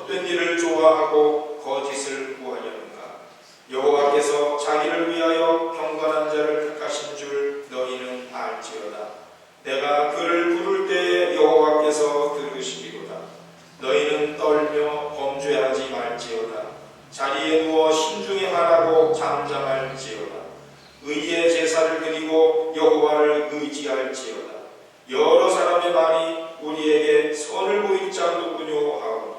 헛된 일을 좋아하고 거짓을 구하려는가? 여호와께서 자기를 위하여 경건한 자를 택하신 줄 너희는 알지어다. 내가 그를 부를 때에 여호와께서 들으시리로다. 너희는 떨며 범죄하지 말지어다. 자리에 누워 신중히 말하고 잠잠할지어다. 의의 제사를 드리고 여호와를 의지할지어다. 여러 사람의 말이 우리에게 선을 보일 자 누구뇨 하오니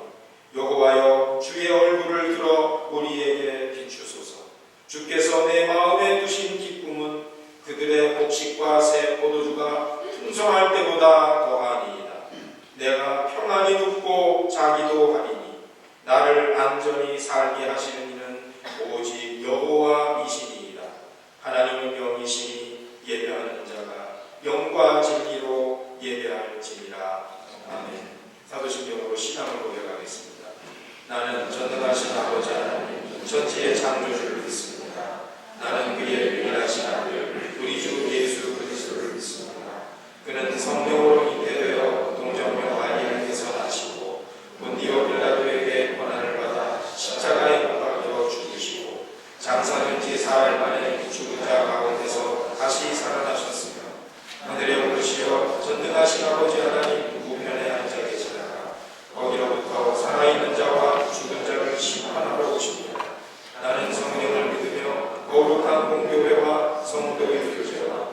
여호와여 주의 얼굴을 들어 우리에게 비추소서. 주께서 내 마음에 두신 기쁨은 그들의 곡식과 새 포도주가 풍성할 때보다 더하니이다. 내가 평안히 눕고 자기도 하리니 나를 안전히 살게 하시는 이는 오직 여호와이시니이다. 하나님은 영이시니 예배하는 자가 영과 진리로 예배할지니라. 아멘. 사도신경으로 신앙을 고백하겠습니다. 나는 전능하신 아버지 하나님 천지의 창조주를 믿습니다. 나는 그의 유일하신 아들 우리 주 예수 그리스도를 믿습니다. 그는 성령으로 잉태되어 동정녀 마리아에게서 나시고 본디오 빌라도에게 고난을 받아 십자가에 못 박혀 죽으시고 장사된 지 사흘 만에 죽은 자 가운데서 다시 살아나셨으며 하늘에 오르시어 전능하신 아버지 하나님 우편에 앉아 계시다가 거기로부터 살아있는 자와 죽은 자를 심판하러 오십니다. 나는 성령을 믿으며 거룩한 공교회와 성도의 교제와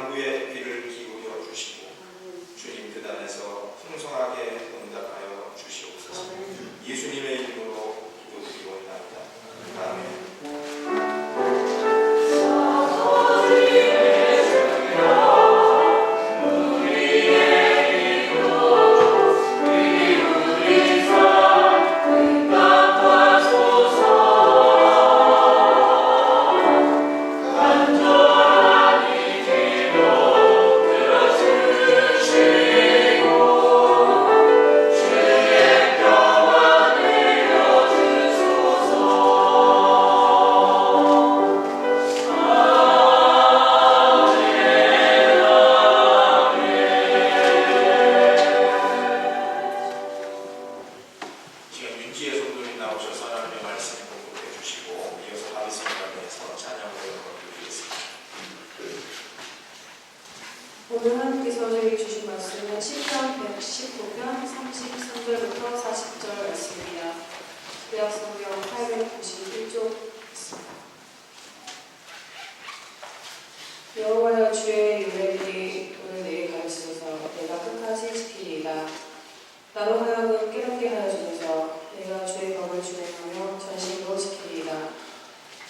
간구에 귀를 기울여 주시고 주님 뜻 안에서 풍성하게 응답하여 주시옵소서. 예수님의 이름으로 기도드리옵나이다. 아멘. 오늘 하나님께서 저에게 주신 말씀은 시편 119편 33절부터 40절 말씀입니다. 구약성경 891쪽 여호와여 주의 율례들이 오늘 내게 가르치소서. 내가 끝까지 지키리이다. 나로 하여금 깨닫게 하여 주소서. 내가 주의 법을 준행하며 전심으로 지키리이다.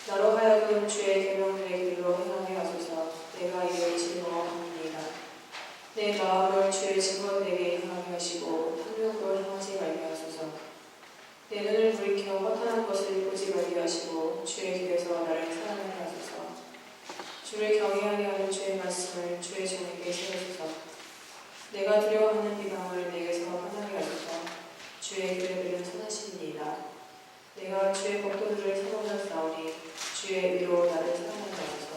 나로 하여금 주의 계명들의 길로 행하게 하소서. 내가 이를 즐거워합니다. 내 마음을 주의 증거되게 향하게 하시고 탐욕으로 향하지 말게 하소서. 내 눈을 돌이켜 허탄한 것을 보지 말게 하시고 주의 길에서 나를 사랑하게 하소서. 주를 경외하게 하는 주의 말씀을 주의 종에게 세우소서. 내가 두려워하는 비방을 내게서 떠나게 하소서. 주의 규례들은 선하시니이다. 내가 주의 법도들을 사모하였사오니 주의 위로 나를 사랑하게 하소서.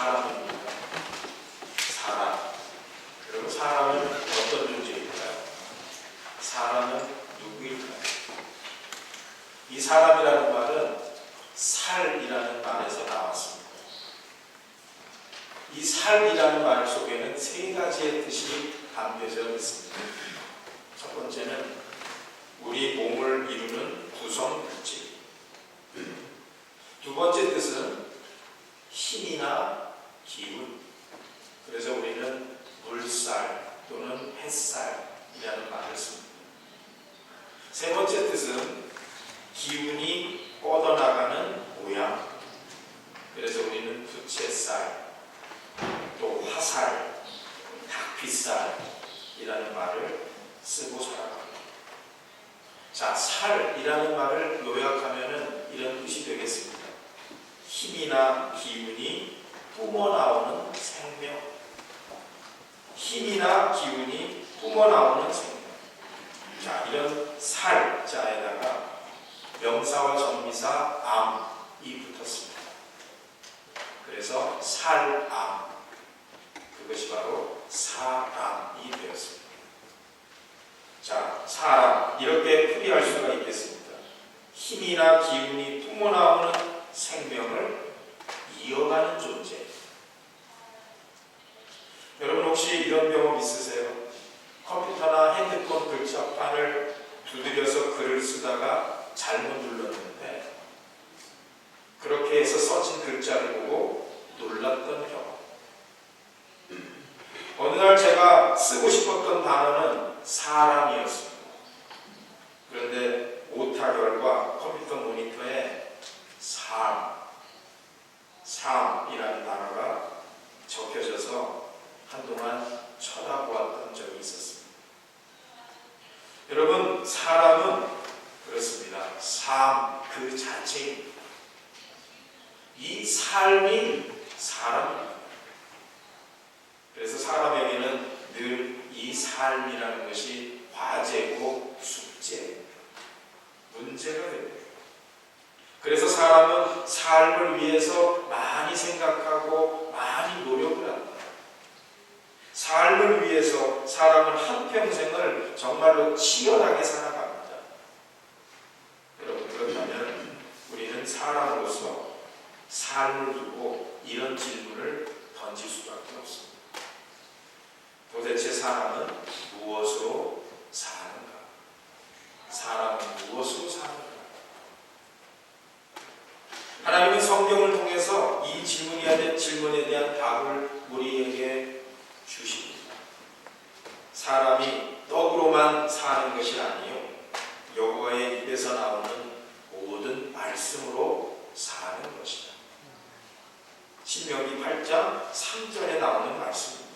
사람입니다. 사람. 그리고 사람은 어떤 존재일까요? 사람은 누구일까요? 이 사람이라는 말은 살이라는 말에서 나왔습니다. 이 살이라는 말 속에는 세 가지의 뜻이 담겨져 있습니다. 첫 번째는 우리 몸을 이루는 구성 물질. 두 번째 뜻은 힘이나 기운. 그래서 우리는 물살 또는 햇살이라는 말을 씁니다. 세 번째 뜻은 기운이 뻗어나가는 모양. 그래서 우리는 부채살, 또 화살, 닭피살이라는 말을 쓰고 살아갑니다. 자, 살이라는 말을 요약하면 이런 뜻이 되겠습니다. 힘이나 기운이 뿜어나오는 생명. 힘이나 기운이 뿜어나오는 생명. 자, 이런 살자에다가 명사와 전미사 암이 붙었습니다. 그래서 살암. 그것이 바로 사람이 되었습니다. 자, 사람. 이렇게 풀이할 수가 있겠습니다. 힘이나 기운이 뿜어나오는 생명을 이어가는 존재. 여러분 혹시 이런 경험 있으세요? 컴퓨터나 핸드폰 글자판을 두드려서 글을 쓰다가 잘못 눌렀는데 그렇게 해서 써진 글자를 보고 놀랐던 경험. 어느 날 제가 쓰고 싶었던 단어는 사람이었습니다. 그런데 오타 결과 컴퓨터 모니터에 삶이라는 단어가 적혀져서 한동안 쳐다보았던 적이 있었습니다. 여러분, 사람은 그렇습니다. 삶 그 자체입니다. 이 삶이 사람입니다. 그래서 사람에게는 늘 이 삶이라는 것이 과제고 숙제, 문제가 됩니다. 그래서 사람은 삶을 위해서 많이 생각하고 많이 노력을 합니다. 삶을 위해서 사람은 한평생을 정말로 치열하게 살아갑니다. 여러분, 그렇다면 우리는 사람으로서 삶을 두고 이런 질문을 던질 수밖에 없습니다. 도대체 사람은 무엇으로 사는가? 사람은 무엇으로 사는가? 하나님은 성경을 통해서 이 질문에 대한 답을 우리에게 주십니다. 사람이 떡으로만 사는 것이 아니요 여호와의 입에서 나오는 모든 말씀으로 사는 것이다. 신명기 8장 3절에 나오는 말씀입니다.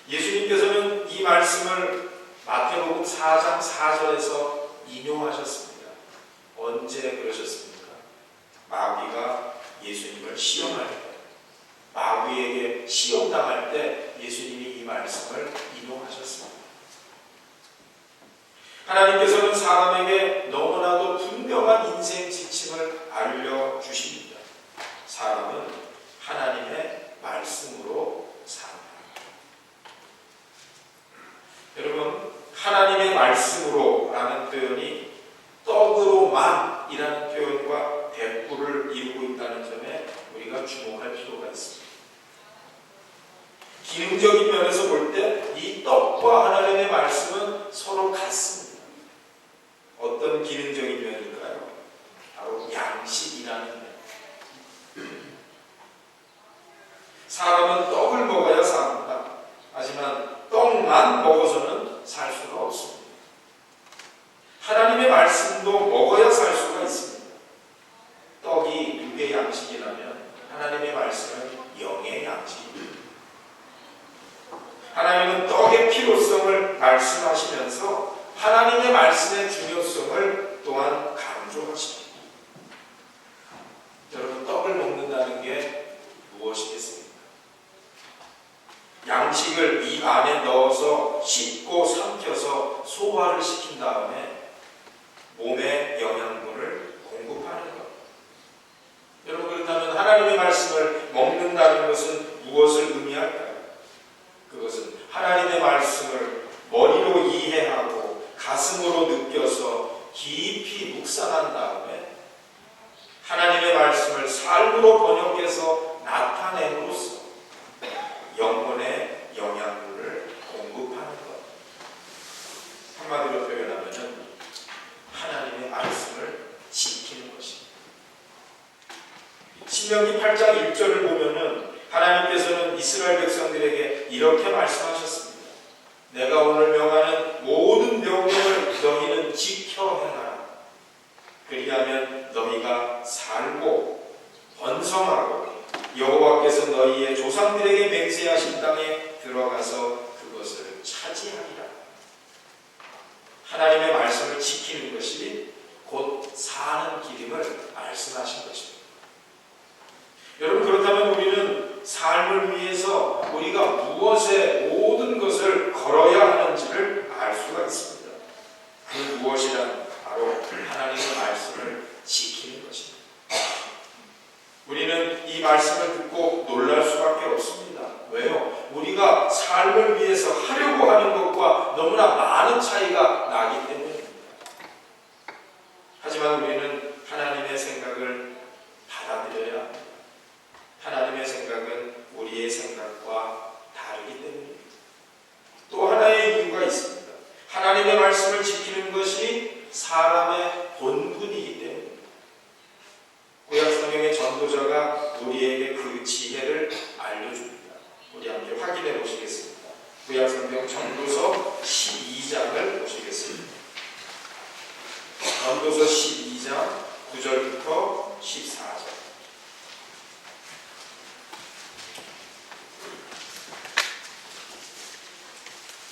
예수님께서는 이 말씀을 마태복음 4장 4절에서 인용하셨습니다. 언제 그러셨습니까? 마귀가 예수님을 시험할 때, 마귀에게 시험당할 때 예수님이 이 말씀을 인용하셨습니다. 하나님께서는 사람에게 너무나도 분명한 인생 지침을 알려주십니다. 사람은 하나님의 말씀으로 삽니다. 여러분, 하나님의 말씀으로 라는 표현이 떡으로만 이라는 표현과 대꾸를 이루고 있다는 점에 우리가 주목할 필요가 있습니다. 기능적인 면에서 볼 때 이 떡과 하나님의 말씀은 서로 같습니다. 어떤 기능적인 면일까요? 바로 양식이라는 면. 사람은 떡을 먹어야 삽니다. 하지만 떡만 먹어서는 살 수가 없습니다. 하나님의 말씀도 먹어야 살 수가 있습니다. 떡이 육의 양식이라면 하나님의 말씀은 영의 양식입니다. 하나님은 떡의 필요성을 말씀하시면서 하나님의 말씀의 중요성을 또한 강조하십니다. 여러분, 떡을 먹는다는 게 무엇이겠습니까? 양식을 입 안에 넣어서 씹고 삼켜서 소화를 시킨 다음에 몸에 영양분을 공급하는 것. 여러분, 그렇다면 하나님의 말씀을 먹는 듣는다는 것은 무엇을 의미할까요? 그것은 하나님의 말씀을 머리로 이해하고 가슴으로 느껴서 깊이 묵상한 다음에 하나님의 말씀을 삶으로 번역해서 나타냄으로써 영혼의 영양분을 공급하는 것. 한마디로 표현하면 하나님의 말씀을 지키는 것입니다. 신명기 8장 1절을 보면은 하나님께서는 이스라엘 백성들에게 이렇게 말씀하셨습니다. 내가 오늘 명하는 모든 명령을 너희는 지켜 행하라. 그리하면 너희가 살고 번성하고 여호와께서 너희의 조상들에게 맹세하신 땅에 들어가서 그것을 차지하리라. 하나님의 말씀을 지키는 것이 곧 사는 길임을 말씀하신 것입니다. 여러분, 그렇다면 우리는 삶을 위해서 우리가 무엇에 모든 것을 걸어야 하는지를 알 수가 있습니다. 그 무엇이란 바로 하나님의 말씀을 지키는 것입니다. 우리는 이 말씀을 듣고 놀랄 수밖에 없습니다. 왜요? 우리가 삶을 위해서 하려고 하는 것과 너무나 많은 차이가 나기 때문입니다. 하지만 우리는 하나님의 생각을 받아들여야 합니다. 하나님의 생각은 우리의 생각과 다르기 때문입니다. 또 하나의 이유가 있습니다. 하나님의 말씀을 지키는 것이 사람의 본분이기 때문입니다. 구약성경의 전도자가 우리에게 그 지혜를 알려줍니다. 우리 함께 확인해 보시겠습니다. 구약성경 전도서 12장을 보시겠습니다. 전도서 12장 9절부터 14절.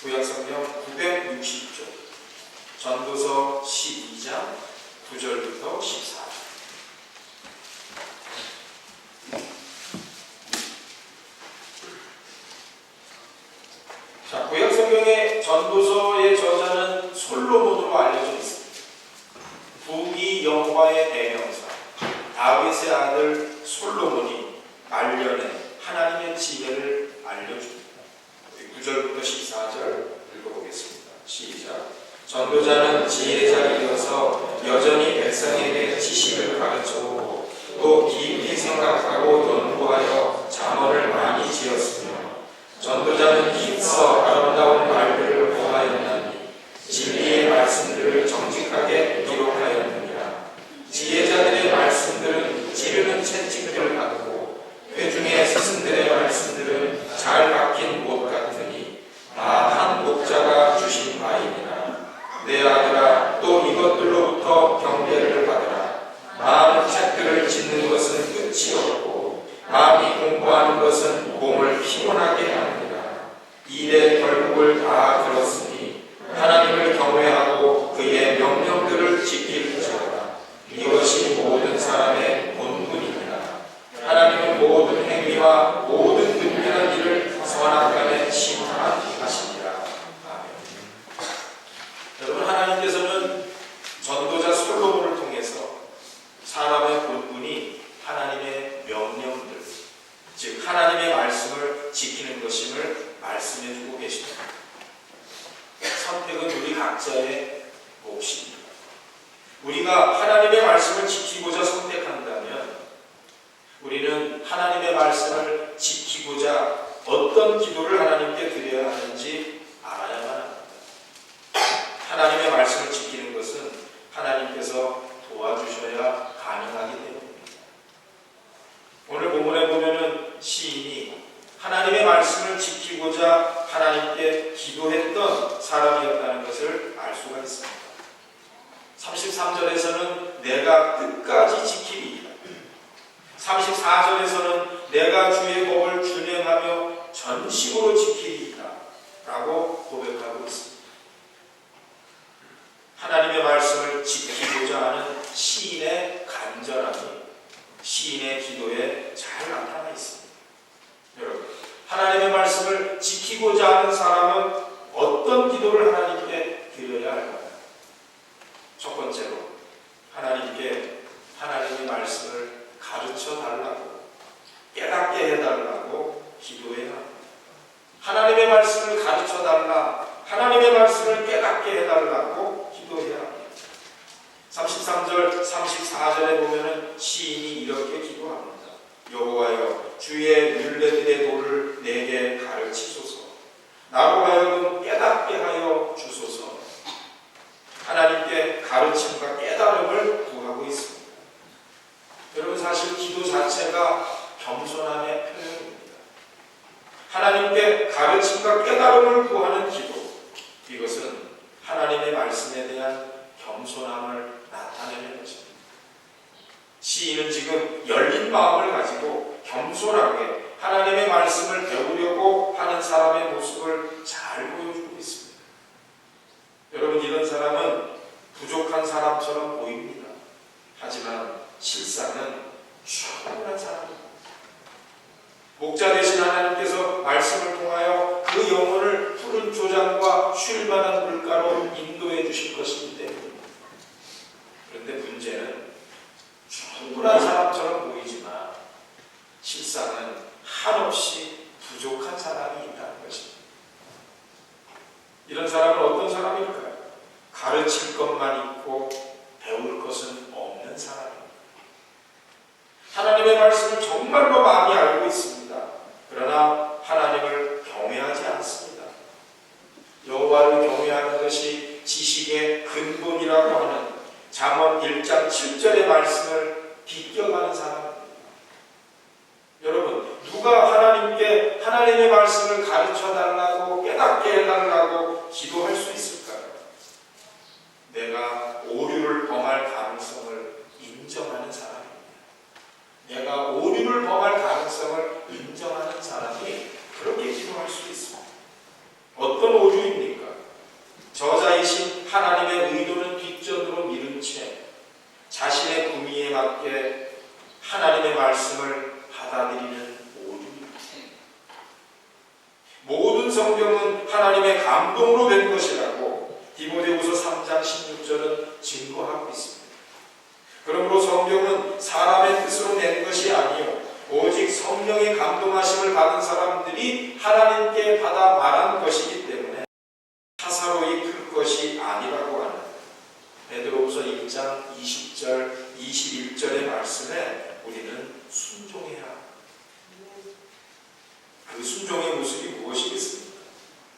구약성경 960쪽 전도서 12장 9절부터 14절. 자, 구약성경의 전도서의 저자는 솔로몬으로 알려져 있습니다. 부귀 영화의 대명사 다윗의 아들 솔로몬이 말년에 하나님의 지혜를 알려줍니다. 9절부터 14절 읽어보겠습니다. 시작. 전도자는 지혜자이어서 여전히 백성에게 지식을 가르치고 또 깊이 생각하고 연구하여 잠언을 많이 지었으며 전도자는 힘써 아름다운 말들을 보하였나니 진리의 말씀들을 정직하게 기록하였느니라. 지혜자들의 말씀들은 찌르는 채찍을 같고 회중의 스승들의 말씀들은 잘 박힌 못 같으니 다 한 목자가 주신 바이니라. 내 아들아, 또 이것들로부터 경계를 받으라. 마음 책들을 짓는 것은 끝이 없고 마음이 공부하는 것은 몸을 피곤하게 하느니라. 일의 결국을 다 들었으니 하나님을 경외하고 그의 명령들을 지킬지어다. 이것이 모든 사람의 본분이니라. 하나님은 모든 행위와 모든 은밀한 일을 선악간에 심판하시니라. 아멘. 여러분, 하나님께서는 전도자 솔로몬을 통해서 사람의 본분이 하나님의 명령들, 즉 하나님의 말씀을 지키는 것임을 말씀해주고 계십니다. 선택은 우리 각자의 몫입니다. 우리가 하나님의 말씀을 지키고자 선택한다면 우리는 하나님의 말씀을 지키고자 어떤 기도를 하나님께 드려야 하는지 알아야만 합니다. 하나님의 말씀을 지키는 것은 하나님께서 도와주셔야 가능하기 때문입니다. 오늘 본문에 보면은 시인이 하나님의 말씀을 지키고자 하나님께 기도했던 사람이었다는 것을 알 수가 있습니다. 33절에서는 내가 끝까지 지키리이다. 34절에서는 내가 주의 법을 준행하며 전심으로 지키리이다 라고 고백하고 있습니다. 하나님의 말씀을 지키고자 하는 시인의 간절함이 시인의 기도에 잘 나타나 있습니다. 여러분, 하나님의 말씀을 지키고자 하는 사람은 어떤 기도를 하나님께 드려야 할까요? 첫 번째로 하나님께 하나님의 말씀을 가르쳐 달라고 깨닫게 해달라고 기도해야 합니다. 하나님의 말씀을 가르쳐달라, 하나님의 말씀을 깨닫게 해달라고 기도해야 합니다. 33절, 34절에 보면은 시인이 이렇게 기도합니다. 여호와여, 주의 율례들의 도를 내게 가르치소서. 나로 하여금 깨닫게 하여 주소서. 하나님께 가르침과 깨달음을 구하고 있습니다. 여러분, 사실 기도 자체가 겸손함의 표현입니다. 하나님께 가르침과 깨달음을 구하는 기도, 이것은 하나님의 말씀에 대한 겸손함을 나타내는 것입니다. 시인은 지금 열린 마음을 가지고 겸손하게 하나님의 말씀을 배우려고 하는 사람의 모습을 잘 보여주고 있습니다. 여러분, 이런 사람은 부족한 사람처럼 보입니다. 하지만 실상은 충분한 사람입니다. 목자 되신 하나님께서 말씀을 통하여 그 영혼을 푸른 조장과 쉴 만한 물가로 인도해 주실 것이기 때문입니다. 그런데 문제는 충분한 사람처럼 보이지만 실상은 한없이 부족한 사람이 있다는 것입니다. 이런 사람은 어떤 사람일까요? 가르칠 것만 있고 배울 것은 없는 사람입니다. 하나님의 말씀을 정말로 많이 알고 있습니다. 그러나 하나님을 경외하지 않습니다. 여호와를 경외하는 것이 지식의 근본이라고 하는 잠언 1장 7절의 말씀을 비껴가는 사람입니다. 여러분, 누가 하나님께 하나님의 말씀을 가르쳐달라고 깨닫게 해달라고 기도할 수 있을까요? 내가 오류를 범할 가능성을 인정하는 사람입니다. 내가 오류를 범할 가능성을 인정하는 사람이 그렇게 기도할 수 있습니다. 어떤 오류입니까? 저자이신 하나님의 의도는 뒷전으로 미룬 채 자신의 구미에 맞게 하나님의 말씀을 받아들이는 오류입니다. 모든 성경은 하나님의 감동으로 된 것이라고 디모데후서 3장 16절은 증거하고 있습니다. 그러므로 성경은 사람의 뜻으로 낸 것이 아니요 오직 성령의 감동하심을 받은 사람들이 하나님께 받아 말한 것이기 때문에 사사로이 풀 것이 아니라고 하는 베드로후서 1장 20절 21절의 말씀에 우리는 순종해야 합니다. 그 순종의 모습이 무엇이겠습니까?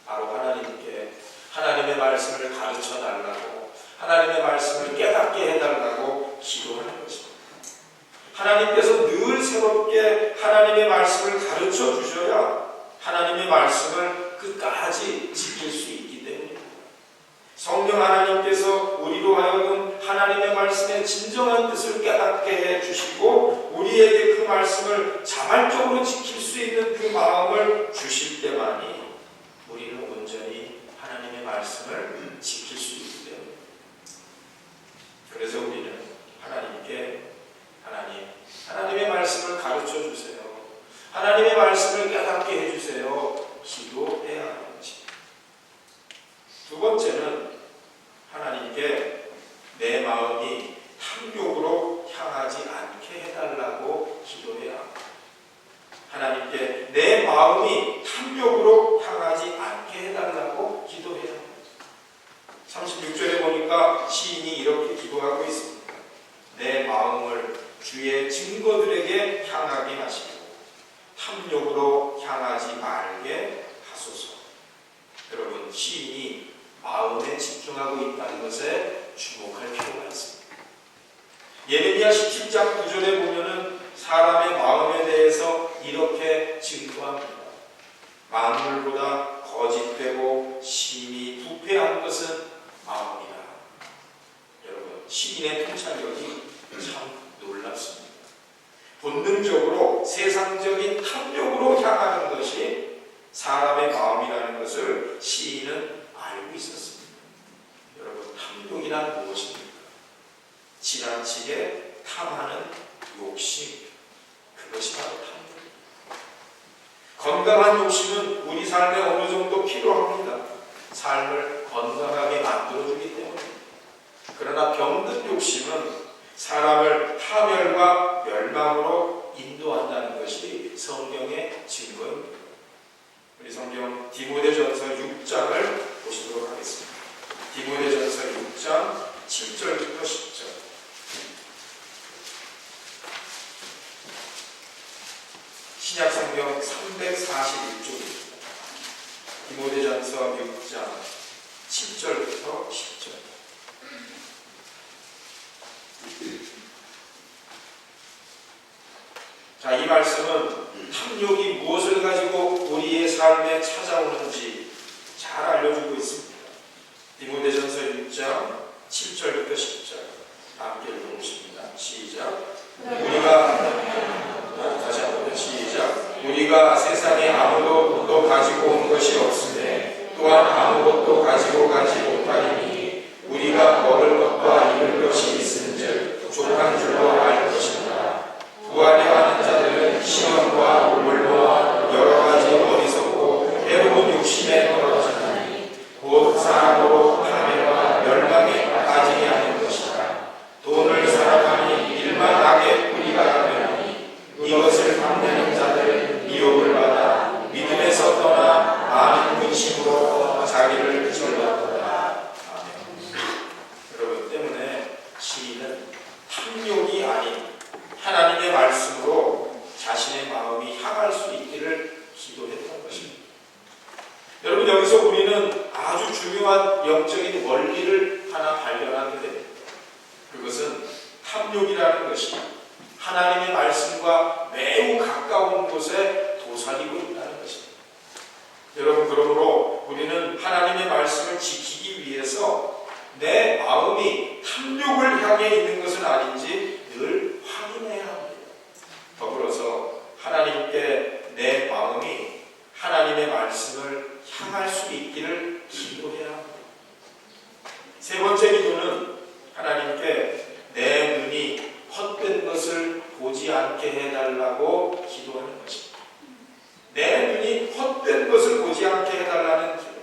바로 하나님께 하나님의 말씀을 가르쳐 달라고, 하나님의 말씀을 깨닫게 해달라고 기도하는 것입니다. 하나님께서 늘 새롭게 하나님의 말씀을 가르쳐 주셔야 하나님의 말씀을 끝까지 지킬 수 있기 때문입니다. 성령 하나님께서 우리로 하여금 하나님의 말씀의 진정한 뜻을 깨닫게 해주시고 우리에게 그 말씀을 자발적으로 지킬 수 있는 그 마음을 주실 때만이 우리는 온전히 하나님의 말씀을 지킬 수 있기 때문입니다. 그래서 우리는 하나님께 하나님의 말씀을 가르쳐 주세요. 하나님의 말씀을 깨닫게 해주세요. 기도해야 하는 것입니다. 두 번째는 하나님께 내 마음이 탐욕으로 향하지 않게 해달라고 기도해야 합니다. 하나님께 내 마음이 탐욕으로 향하지 않게 해달라고 기도해야 합니다. 36절에 보니까 시인이 이렇게 기도하고 있습니다. 내 마음을 주의 증거들에게 향하게 하시고 탐욕으로 향하지 말게 하소서. 여러분, 시인이 마음에 집중하고 있다는 것에 주목할 필요가 있습니다. 예레미야 17장 9절에 보면은 사람의 마음에 대해서 이렇게 증거합니다. 만물보다 거짓되고 심히 부패한 것은 마음이다. 여러분, 시인의 통찰력이 참 놀랍습니다. 본능적으로 세상적인 탐욕으로 향하는 것이 사람의 마음이라는 것을 시인은 알고 있었습니다. 여러분, 탐욕이란 무엇입니까? 지나치게 탐하는 욕심, 그것이 바로 탐욕입니다. 건강한 욕심은 우리 삶에 어느 정도 필요합니다. 삶을 건강하게 만들어주기 때문입니다. 그러나 병든 욕심은 사람을 파멸과 멸망으로 인도한다는 것이 성경의 증거입니다. 우리 성경 디모데전서 6장을 보시도록 하겠습니다. 디모데전서 6장 7절부터 10절. 신약성경 341쪽입니다. 디모데전서 6장 7절부터 10절. 자, 이 말씀은 탐욕이 무엇을 가지고 우리의 삶에 찾아오는지 잘 알려주고 있습니다. 디모데전서 6장 7절부터 10절 함께 읽어보십니다. 시작. 다시 한번 시작. 우리가 세상에 아무것도 또 가지고 온 것이 없으되 또한 아무것도 가지고 가지 못하리니 우리가 먹을 것과 입을 것이 있은즉 족한 줄로 알 것입니다. 부하려하는 자들은 시험과 올무와 여러 가지 어리석고 해로운 욕심에 떨어지나니 곧 사람으로 파멸과 멸망에 빠지게 하는 것이다. 돈을 사랑하니 일만 악의 뿌리가 되나니 이것을 탐내는 자들은 미혹을 받아 믿음에서 떠나 많은 근심으로 자기를 절렀도다. 여러분 때문에 시인은 탐욕이 아닌 하나님의 말씀으로 자신의 마음이 향할 수 있기를 기도했던 것입니다. 여러분 여기서 우리는 아주 중요한 영적인 원리를 하나 발견하게 됩니다. 그것은 탐욕이라는 것이 하나님의 말씀과 매우 가까운 곳에 도사리고 있다는 것입니다. 여러분 그러므로 우리는 하나님의 말씀을 지키기 위해서 내 마음이 탐욕을 향해 있는 것은 아닌지 늘 확인해야 합니다. 더불어서 하나님께 내 마음이 하나님의 말씀을 향할 수 있기를 기도해야 합니다. 세 번째 기도는 하나님께 내 눈이 헛된 것을 보지 않게 해달라고 기도하는 것입니다. 내 눈이 헛된 것을 보지 않게 해달라는 기도.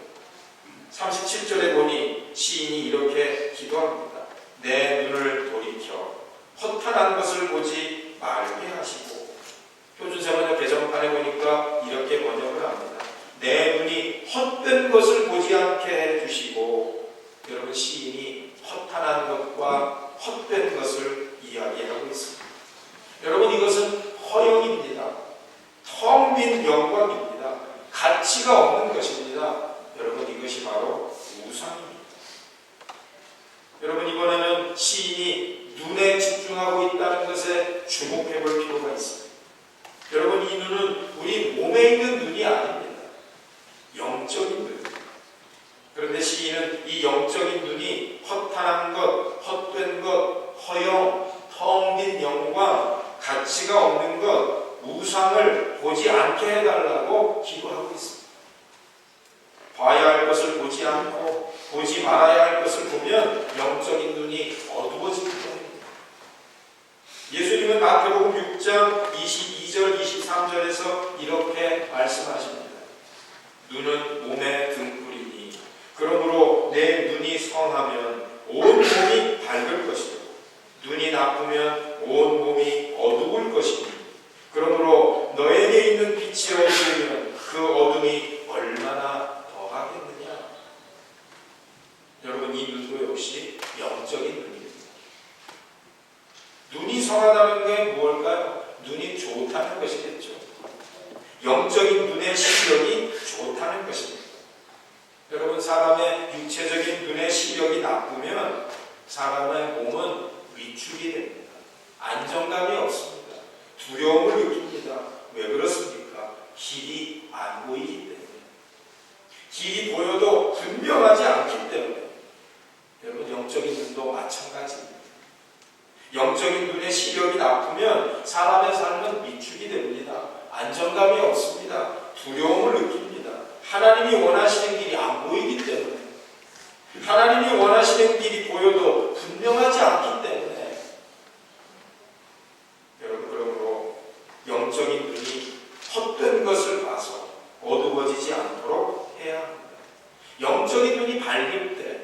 37절에 보니 시인이 이렇게 기도합니다. 내 눈을 돌이켜 허탄한 것을 보지 말게 하시고, 표준세번역 개정판에 보니까 이렇게 번역을 합니다. 내 눈이 헛된 것을 보지 않게 해주시고, 여러분 시인이 허탄한 것과 헛된 것을 이야기하고 있습니다. 여러분 이것은 허영입니다. 텅 빈 영광입니다. 가치가 없는 것입니다. 여러분 이것이 바로 우상입니다. 여러분 이번에는 시인이 눈에 집중하고 있다는 것에 주목해 볼 필요가 있습니다. 여러분 이 눈은 우리 몸에 있는 눈이 아닙니다. 영적인 눈입니다. 그런데 시인은 이 영적인 눈이 허탄한 것, 헛된 것, 허영, 텅 빈 영광, 가치가 없는 것, 우상을 보지 않게 해달라고 기도하고 있습니다. 봐야 할 것을 보지 않고 보지 말아야 할 것을 보면 영적인 눈이 어두워지기 때문입니다. 예수님은 마태복음 6장 22절 23절에서 이렇게 말씀하십니다. 눈은 몸의 등불이니 그러므로 내 눈이 성하면 온 몸이 밝을 것이고 눈이 나쁘면 온 몸이 어두울 것이니 그러므로 너에게 있는 빛이 어두우면 그 어둠이 얼마나 더하겠느냐. 여러분 이 눈도 역시 영적인 눈입니다. 눈이 성하다는 게 무엇일까요? 눈이 좋다는 것이겠죠. 영적인 눈의 시력이 좋다는 것입니다. 여러분 사람의 육체적인 눈의 시력이 나쁘면 사람의 몸은 위축이 됩니다. 안정감이 없습니다. 두려움을 느낍니다. 왜 그렇습니까? 길이 안 보이기 때문에. 길이 보여도 분명하지 않기 때문에. 여러분 영적인 눈도 마찬가지입니다. 영적인 눈의 시력이 나쁘면 사람의 삶은 위축이 됩니다. 안정감이 없습니다. 두려움을 느낍니다. 하나님이 원하시는 길이 안 보이기 때문에. 하나님이 원하시는 길이 보여도 분명하지 않기 때문에. 여러분 그러므로 영적인 눈이 헛된 것을 봐서 어두워지지 않도록 해야 합니다. 영적인 눈이 밝을 때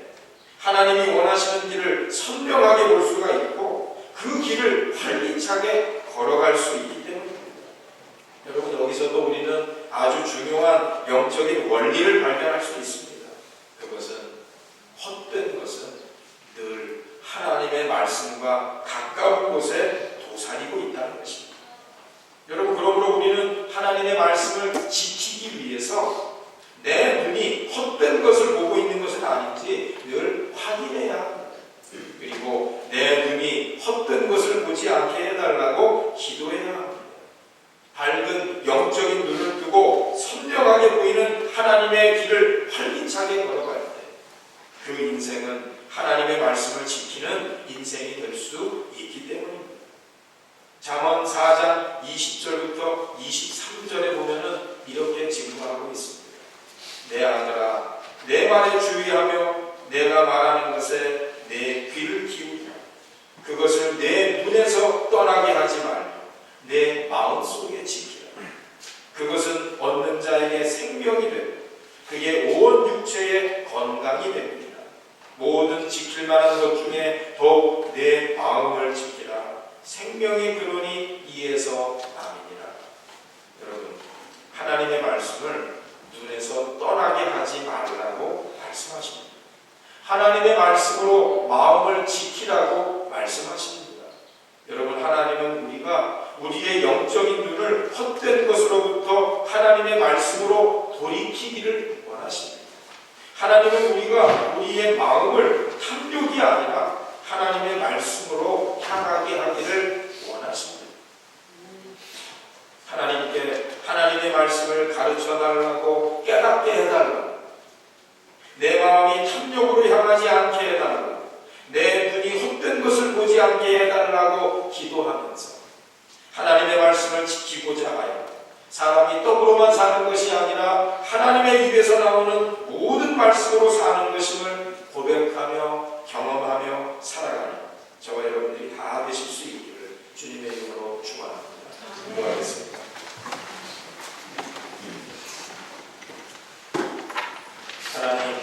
하나님이 원하시는 길을 선명하게 볼 수가 있고 그 길을 활기차게 걸어갈 수 있기 때문입니다. 우리는 아주 중요한 영적인 원리를 발견할 수 있습니다. 그것은 헛된 것은 늘 하나님의 말씀과 가까운 곳에 도사리고 있다는 것입니다. 여러분, 그러므로 우리는 하나님의 말씀을 지키기 위해서 내 눈이 헛된 것을 보고 있는 것은 아닌지 늘 확인해야 합니다. 그리고 내 눈이 헛된 것을 보지 않게 해달라고 기도해야 합니다. 밝은 영적인 눈을 뜨고 선명하게 보이는 하나님의 길을 활기차게 걸어갈 때 그 인생은 하나님의 말씀을 지키는 인생이 될 수 있기 때문입니다. 잠언 4장 20절부터 23절에 보면은 이렇게 증거하고 있습니다. 내 아들아, 내 말에 주의하며 내가 말하는 것에 내 귀를 기울이라. 그것을 내 눈에서 떠나게 하지 말고 내 마음속에 지키라. 그것은 얻는 자에게 생명이 되고 그의 온 육체에 건강이 됩니다. 모든 지킬 만한 것 중에 더욱 내 마음을 지키라. 생명의 근원이 이에서 남이니라. 여러분, 하나님의 말씀을 눈에서 떠나게 하지 말라고 말씀하십니다. 하나님의 말씀으로 마음을 지키라고 말씀하십니다. 여러분, 하나님은 우리의 영적인 눈을 헛된 것으로부터 하나님의 말씀으로 돌이키기를 원하십니다. 하나님은 우리의 마음을 탐욕이 아니라 하나님의 말씀으로 향하게 하기를 원하십니다. 하나님께 하나님의 말씀을 가르쳐달라고, 깨닫게 해달라고, 내 마음이 탐욕으로 향하지 않게 해달라고, 내 눈이 헛된 것을 보지 않게 해달라고 기도하면서 하나님의 말씀을 지키고자 하여 사람이 떡으로만 사는 것이 아니라 하나님의 입에서 나오는 모든 말씀으로 사는 것임을 고백하며 경험하며 살아가는 저와 여러분들이 다 되실 수 있기를 주님의 이름으로 축원합니다. 기도하겠습니다. 하나님,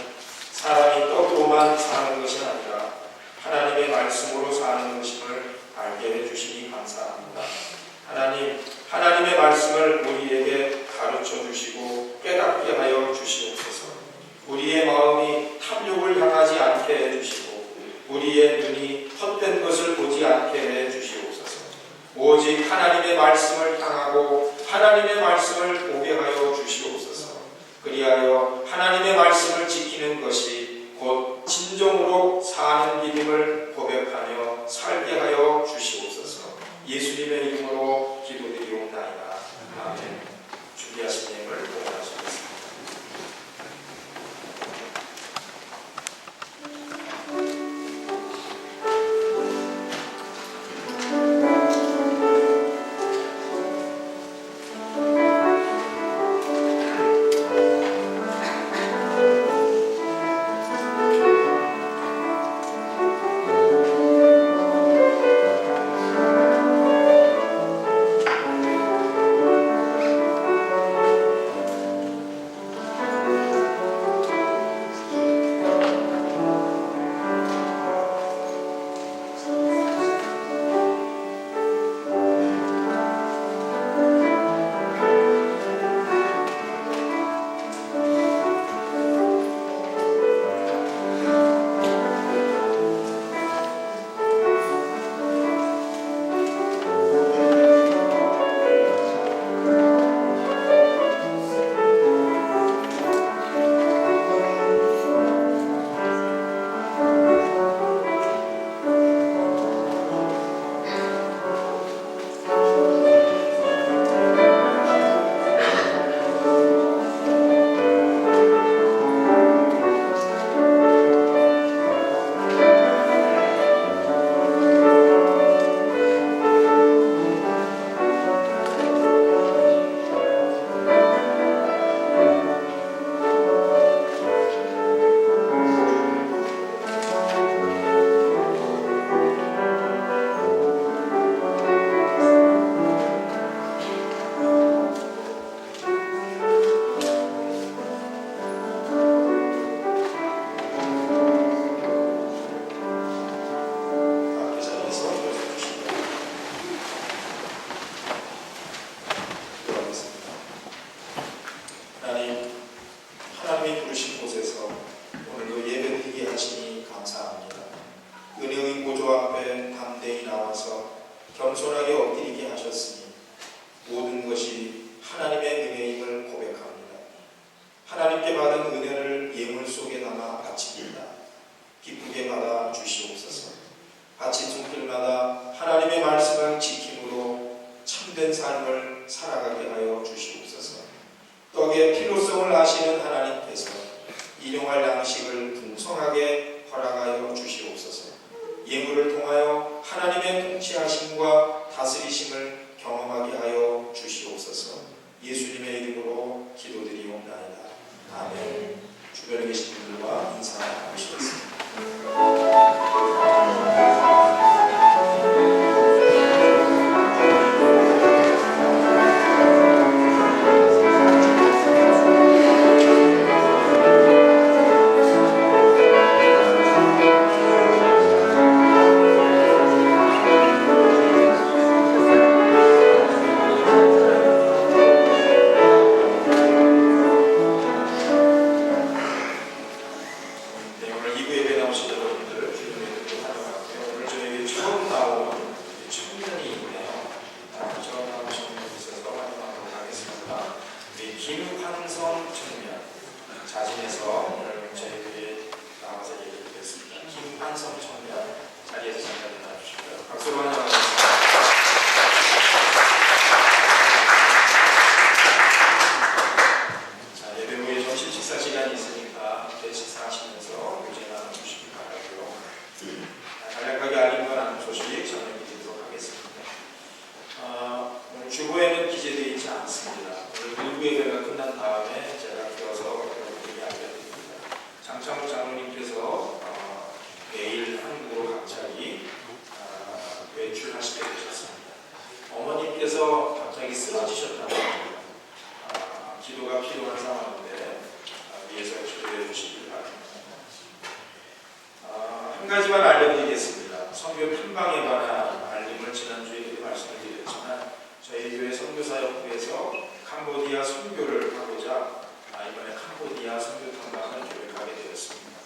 사람이 떡으로만 사는 것이 아니라 하나님의 말씀으로 사는 것임을 알게 해주시니 감사합니다. 하나님, 하나님의 말씀을 우리에게 가르쳐 주시고 깨닫게 하여 주시옵소서. 우리의 마음이 탐욕을 향하지 않게 해주시고 우리의 눈이 헛된 것을 보지 않게 해주시옵소서. 오직 하나님의 말씀을 향하고 하나님의 말씀을 보게 하여 주시옵소서. 그리하여 하나님의 말씀을 지키는 것이 곧 진정으로 사는 길임을 고백하며 살게 하여 주시옵소서. 예수님의 이름으로 기도드리옵나이다. 아멘. 준비하신 예물 공헌하시겠습니다. 가족의 필요성을 아시는 하나님께서 일용할 양식을 풍성하게 허락하여 주시옵소서. 예물을 통하여 하나님의 통치하심과 다스리심을 경험하게 하여 주시옵소서. 예수님의 이름으로 기도드리옵나이다. 아멘. 주변에 계신 분들과 인사 나누시겠습니다. 김환성 청년 자진해서 오늘 저희들이 나와서 얘기를 드렸습니다. 김환성 청년 자리에서 잠깐 나와주시고요. 박수로 환영하겠습니다. 자, 예배 후에 점심 식사 시간이 있으니까 함께 식사하시면서 교제 나눠주시기 바라고요. 간략하게 알린 건 아는 소식 전해드리도록 하겠습니다. 오늘 주보에는 기재되어 있지 않습니다. 오늘 일부 예배가 끝난 다음에 제가 끼어서 여러분들에게 알려드립니다. 장창욱 장로님께서 내일 한국으로 갑자기 외출하시게 되셨습니다. 어머님께서 갑자기 쓰러지셨다고 합니다. 기도가 필요한 상황인데 위에서 기도해 주시기 바랍니다. 한 가지만 알려드리겠습니다. 선교 편방에 관한 알림을 지난주에 말씀을 드렸지만 저희 교회 선교사역부에서 캄보디아 선교를 하고자 이번에 캄보디아 선교 탐방을 계획하게 되었습니다.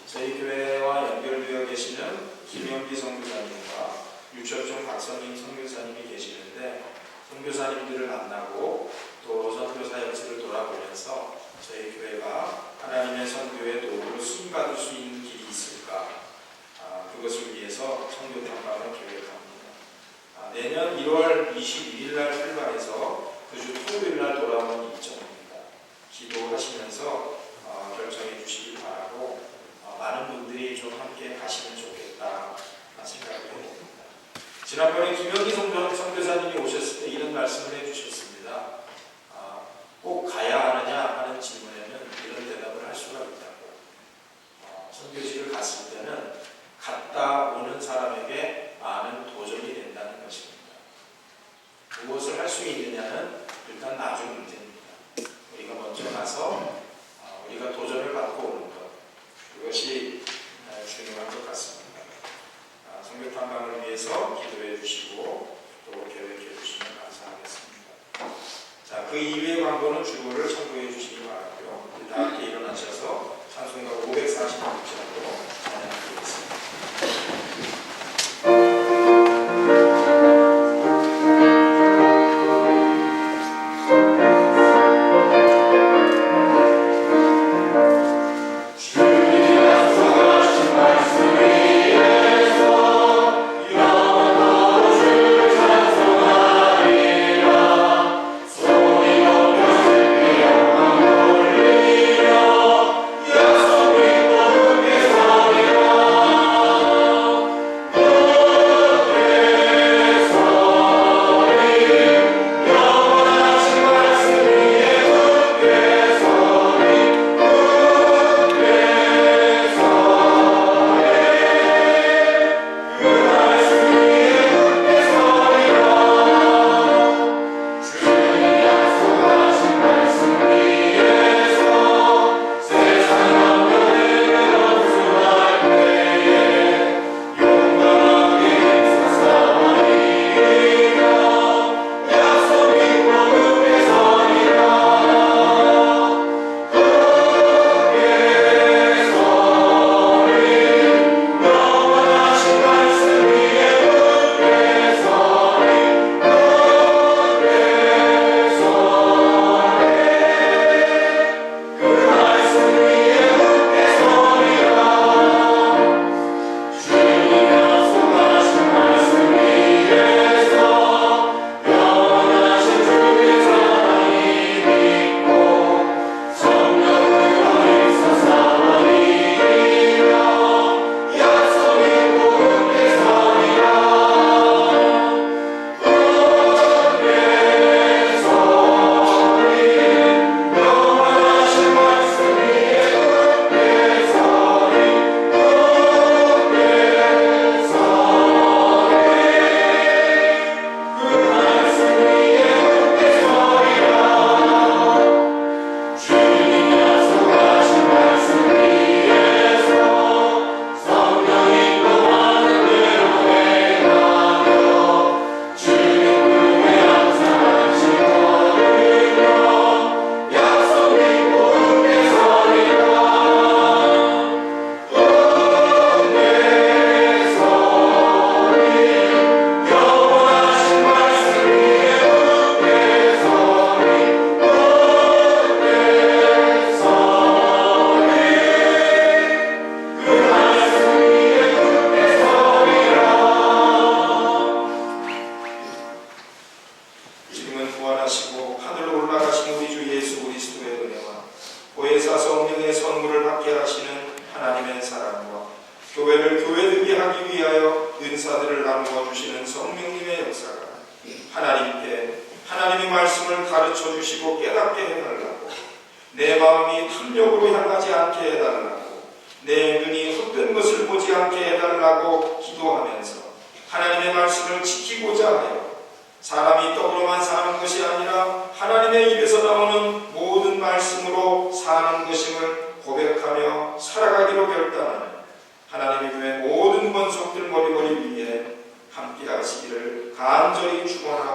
저희 교회와 연결되어 계시는 김영기 선교사님과 유철종 박선민 선교사님이 계시는데 선교사님들을 만나고 또 선교사역지를 돌아보면서 저희 교회가 하나님의 선교의 도구로 쓰임받을 수 있는 길이 있을까 그것을 위해서 선교 탐방을 계획합니다. 내년 1월 22일 날 출발해서 그 주 토요일 날 돌아오는 일정입니다. 기도하시면서 결정해 주시기 바라고 많은 분들이 좀 함께 가시면 좋겠다 생각을 해봅니다. 지난번에 김영기 선교사님이 오셨을 때 이런 말씀을 해주셨습니다. 꼭 가야 하느냐 하는 질문에는 이런 대답을 할 수가 있다고. 선교지를 갔을 때는 갔다 오는 사람에게 많은 도전이 된다는 것입니다. 무엇을 할 수 있느냐는 일단 나중 문제입니다. 우리가 먼저 가서 우리가 도전을 받고 오는 것, 그것이 중요한 것 같습니다. 선교 탐방을 위해서 기도해 주시고 또 계획해 주시면 감사하겠습니다. 자, 그 이외의 광고는 주보를 참고해 주시기 바라고요. 다 함께 일어나셔서 찬송가 546장으로 찬양드리겠습니다. Yeah. 하기 위하여 은사들을 나누어 주시는 성령님의 역사가 하나님의 말씀을 가르쳐 주시고 깨닫게 해달라고, 내 마음이 탐욕으로 향하지 않게 해달라고, 내 눈이 헛된 것을 보지 않게 해달라고 기도하면서 하나님의 말씀을 지키고자 하여 사람이 떡으로만 사는 것이 아니라 하나님의 입에서 나오는 모든 말씀으로 사는 것임을 고백하며 살아가기로 결단하는 하나님의 교회 모든 권속들 머리머리 위에 함께 하시기를 간절히 축원하고